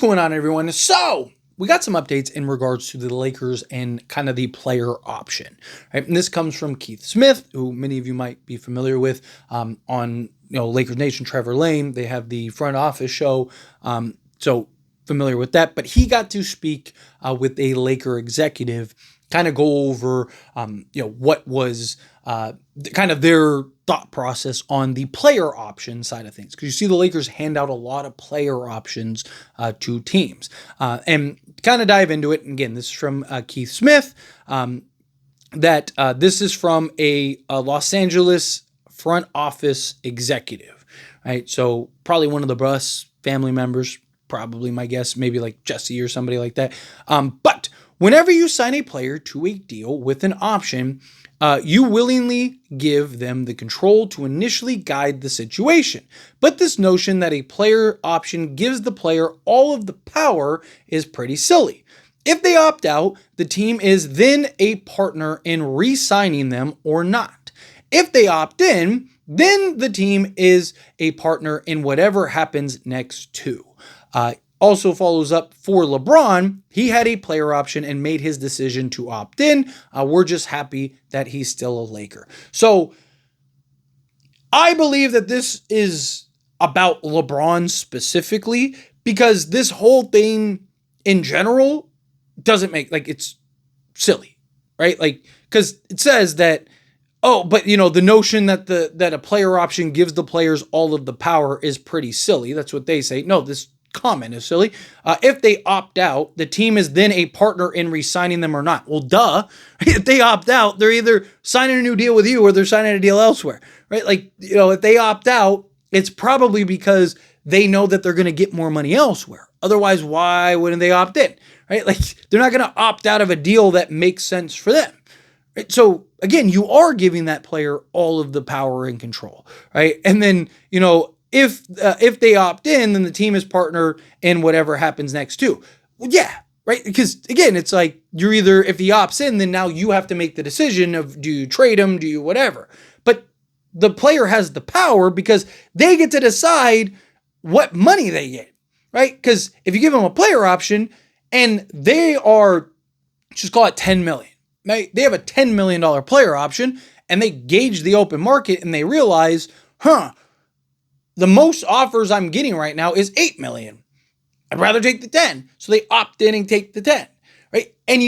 going on, everyone? So we got some updates in regards to the Lakers and kind of the player option, right? And this comes from Keith Smith, who many of you might be familiar with on Lakers Nation. Trevor Lane, they have the front office show, so familiar with that. But he got to speak with a Laker executive, kind of go over what was kind of their thought process on the player option side of things. Because you see the Lakers hand out a lot of player options to teams. And kind of dive into it. And again, this is from Keith Smith. This is from a Los Angeles front office executive, right? So probably one of the Russ family members, probably my guess, maybe like Jesse or somebody like that. But whenever you sign a player to a deal with an option, you willingly give them the control to initially guide the situation. But this notion that a player option gives the player all of the power is pretty silly. If they opt out, the team is then a partner in re-signing them or not. If they opt in, then the team is a partner in whatever happens next too. Also follows up for LeBron. He had a player option and made his decision to opt in. We're just happy that he's still a Laker. So I believe that this is about LeBron specifically, because this whole thing in general doesn't make, it's silly, right? Because it says that, the notion that that a player option gives the players all of the power is pretty silly. That's what they say. No, this comment is silly. If they opt out, the team is then a partner in re-signing them or not. Well, duh. If they opt out, they're either signing a new deal with you or they're signing a deal elsewhere, right? If they opt out, it's probably because they know that they're going to get more money elsewhere. Otherwise, why wouldn't they opt in, right? They're not going to opt out of a deal that makes sense for them. Right? So again, you are giving that player all of the power and control, right? And then, if they opt in, then the team is partner in whatever happens next too. Well, yeah, right? Because again, it's like you're either, if he opts in, then now you have to make the decision of, do you trade him? Do you whatever? But the player has the power because they get to decide what money they get, right? Because if you give them a player option and they are, just call it 10 million, right? They have a $10 million player option and they gauge the open market and they realize, the most offers I'm getting right now is 8 million. I'd rather take the 10. So they opt in and take the 10, right? And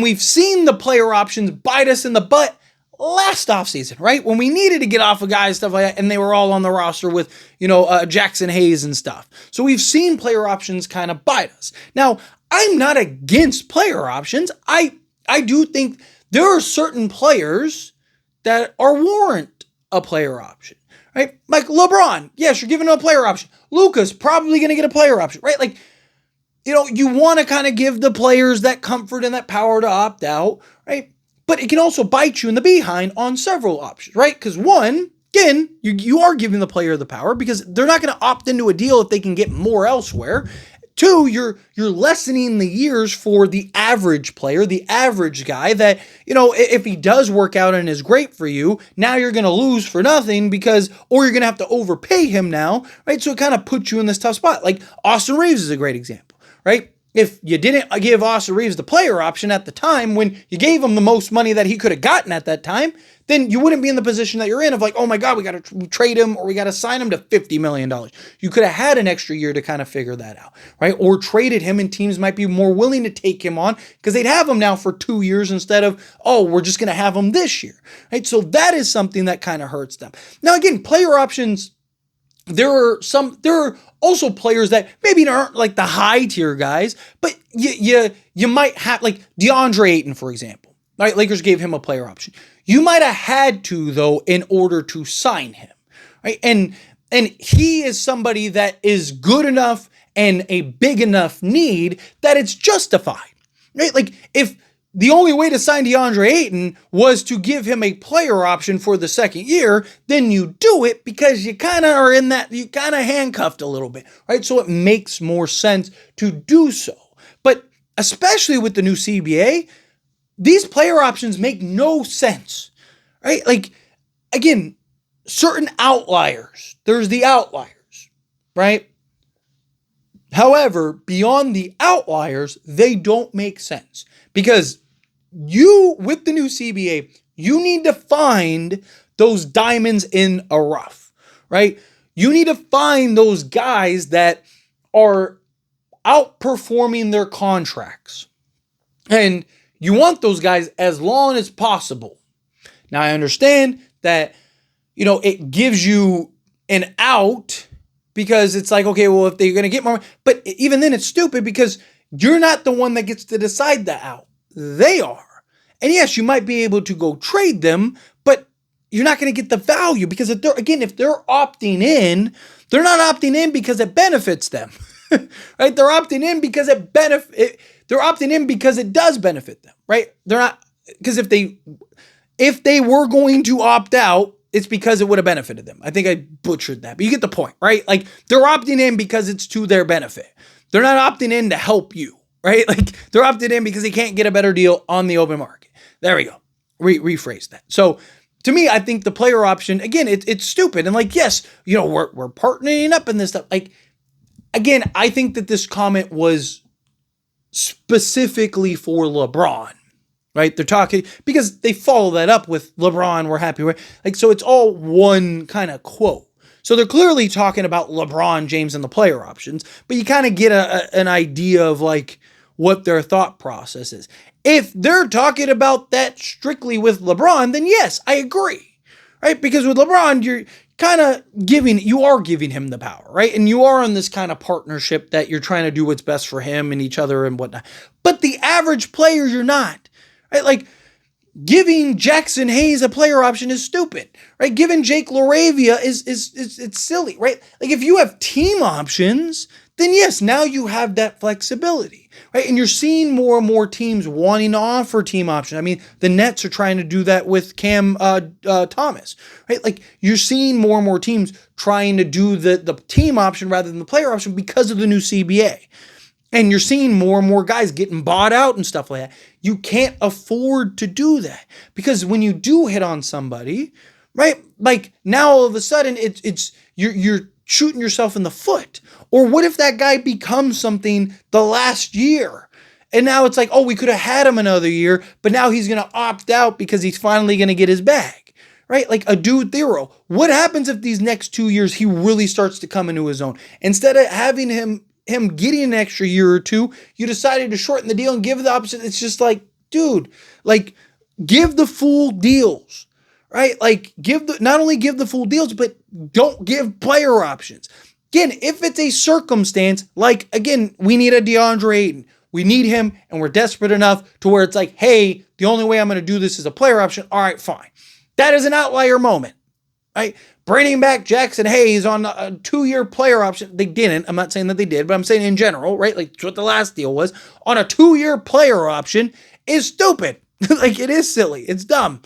we've seen the player options bite us in the butt last offseason, right? When we needed to get off of guys, stuff like that, and they were all on the roster with, Jackson Hayes and stuff. So we've seen player options kind of bite us. Now, I'm not against player options. I do think there are certain players that warrant a player option. Right? Like LeBron, yes, you're giving him a player option. Luka's probably going to get a player option, right? You want to kind of give the players that comfort and that power to opt out, right? But it can also bite you in the behind on several options, right? Because one, again, you are giving the player the power because they're not going to opt into a deal if they can get more elsewhere. Two, you're lessening the years for the average player, the average guy that, if he does work out and is great for you, now you're going to lose for nothing or you're going to have to overpay him now, right? So it kind of puts you in this tough spot. Like Austin Reeves is a great example, right? If you didn't give Austin Reeves the player option at the time when you gave him the most money that he could have gotten at that time, then you wouldn't be in the position that you're in of oh my God, we got to trade him or we got to sign him to $50 million. You could have had an extra year to kind of figure that out, right? Or traded him and teams might be more willing to take him on because they'd have him now for 2 years instead of, we're just going to have him this year, right? So that is something that kind of hurts them. Now, again, player options, there are also players that maybe aren't like the high tier guys, but you might have like DeAndre Ayton, for example, right? Lakers gave him a player option. You might have had to, though, in order to sign him, right? And he is somebody that is good enough and a big enough need that it's justified, right? If the only way to sign DeAndre Ayton was to give him a player option for the second year, then you do it because you kind of are in that, you kind of handcuffed a little bit, right? So it makes more sense to do so. But especially with the new CBA, these player options make no sense, right? Again, certain outliers. There's the outliers, right? However, beyond the outliers, they don't make sense because you, with the new CBA, you need to find those diamonds in a rough, right? You need to find those guys that are outperforming their contracts. And you want those guys as long as possible. Now, I understand that, it gives you an out because it's like, okay, well, if they're going to get more, but even then it's stupid because you're not the one that gets to decide the out. They are. And yes, you might be able to go trade them, but you're not going to get the value because if they're opting in, they're not opting in because it benefits them, right? They're opting in because they're opting in because it does benefit them, right? They're not, because if they were going to opt out, it's because it would have benefited them. I think I butchered that, but you get the point, right? Like they're opting in because it's to their benefit. They're not opting in to help you, right? Like they're opting in because they can't get a better deal on the open market. There we go. Rephrase that. So to me, I think the player option, again, it's stupid. And like, yes, we're partnering up in this stuff. Like, again, I think that this comment was specifically for LeBron. Right? They're talking because they follow that up with LeBron, we're happy with. Like, so it's all one kind of quote. So they're clearly talking about LeBron James and the player options, but you kind of get an idea of like what their thought process is. If they're talking about that strictly with LeBron, then yes, I agree. Right? Because with LeBron, you're kind of giving him the power, right? And you are in this kind of partnership that you're trying to do what's best for him and each other and whatnot. But the average player, you're not. Right? Like giving Jackson Hayes a player option is stupid, right? Giving Jake LaRavia is it's silly, right? Like if you have team options, then yes, now you have that flexibility, right? And you're seeing more and more teams wanting to offer team options. I mean, the Nets are trying to do that with Cam Thomas, right? Like you're seeing more and more teams trying to do the team option rather than the player option because of the new CBA. And you're seeing more and more guys getting bought out and stuff like that. You can't afford to do that because when you do hit on somebody, right? Like now all of a sudden you're shooting yourself in the foot. Or what if that guy becomes something the last year? And now it's like, oh, we could have had him another year, but now he's going to opt out because he's finally going to get his bag, right? Like a dude Thero. What happens if these next 2 years he really starts to come into his own? Instead of having him getting an extra year or two, you decided to shorten the deal and give the option. It's just like, dude, like give the full deals, right? Like not only give the full deals, but don't give player options. Again, if it's a circumstance, like again, we need a DeAndre Ayton. We need him and we're desperate enough to where it's like, hey, the only way I'm going to do this is a player option. All right, fine. That is an outlier moment, right? Bringing back Jackson Hayes on a 2-year player option. They didn't. I'm not saying that they did, but I'm saying in general, right? Like what the last deal was on a 2-year player option is stupid. Like it is silly. It's dumb.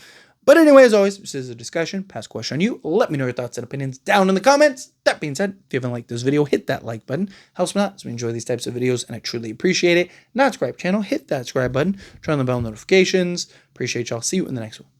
But anyway, as always, this is a discussion. Pass question on you. Let me know your thoughts and opinions down in the comments. That being said, if you haven't liked this video, hit that like button. Helps me out as we enjoy these types of videos, and I truly appreciate it. Not subscribe channel, hit that subscribe button. Turn on the bell notifications. Appreciate y'all. See you in the next one.